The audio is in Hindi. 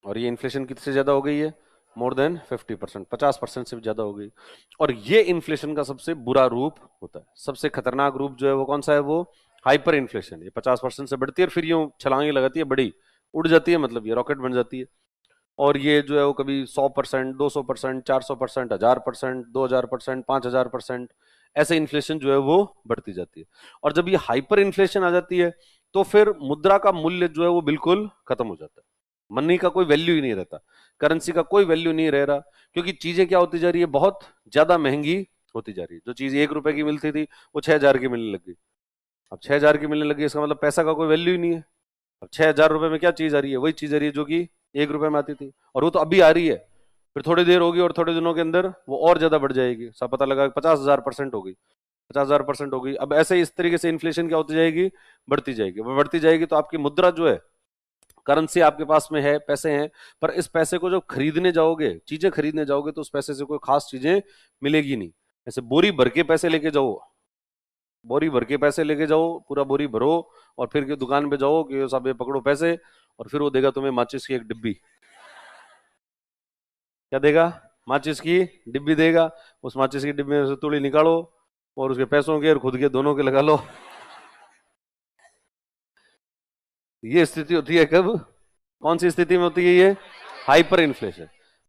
और ये इन्फ्लेशन कितने ज्यादा हो गई है? मोर देन 50%, 50% से भी ज्यादा हो गई। और ये इन्फ्लेशन का सबसे बुरा रूप होता है। सबसे खतरनाक रूप जो है वो कौन सा है? वो हाइपर इन्फ्लेशन। ये 50% से बढ़ती है और फिर यूं छलांगे लगाती है, बड़ी उड़ जाती है, मतलब ये रॉकेट बन जाती है। और ये जो है वो कभी 100%, 200%, 400%, 1000%, 2000%, 5000%, ऐसे इन्फ्लेशन जो है वो बढ़ती जाती है। और जब ये हाइपर इन्फ्लेशन आ जाती है तो फिर मुद्रा का मूल्य जो है वो बिल्कुल खत्म हो जाता है। मनी का कोई वैल्यू ही नहीं रहता, करेंसी का कोई वैल्यू नहीं रह रहा, क्योंकि चीजें क्या होती जा रही है? बहुत ज्यादा महंगी होती जा रही है। जो चीज 1 रुपए की मिलती थी वो 6000 की मिलने लग गई। अब 6000 की मिलने लगी, इसका मतलब पैसा का कोई वैल्यू ही नहीं है। अब 6000 रुपए में क्या चीज आ रही है? वही चीज आ रही है जो कि 1 रुपए में आती थी, और वो तो अभी आ रही है। फिर थोड़ी देर होगी और थोड़े दिनों के अंदर वो और ज्यादा बढ़ जाएगी। सब पता लगा 50,000% हो गई, 50,000% हो गई। अब ऐसे ही इस तरीके से इन्फ्लेशन क्या होती जाएगी? बढ़ती जाएगी। वो बढ़ती जाएगी तो आपकी मुद्रा जो है, करेंसी आपके पास में है, पैसे हैं, पर इस पैसे को जब खरीदने जाओगे, चीजें खरीदने जाओगे, तो उस पैसे से कोई खास चीजें मिलेगी नहीं। ऐसे बोरी भर के पैसे लेके जाओ, बोरी भर के पैसे लेके जाओ, पूरा बोरी भरो, और फिर के दुकान पे जाओ कि साहब ये पकड़ो पैसे, और फिर वो देगा तुम्हें माचिस की एक डिब्बी। क्या देगा? माचिस की डिब्बी देगा। उस माचिस की डिब्बी में से तुड़ी निकालो और उसके पैसों के और खुद के दोनों के लगा लो। ये स्थिति होती है कब? कौन सी स्थिति में होती है ये? Hyper inflation.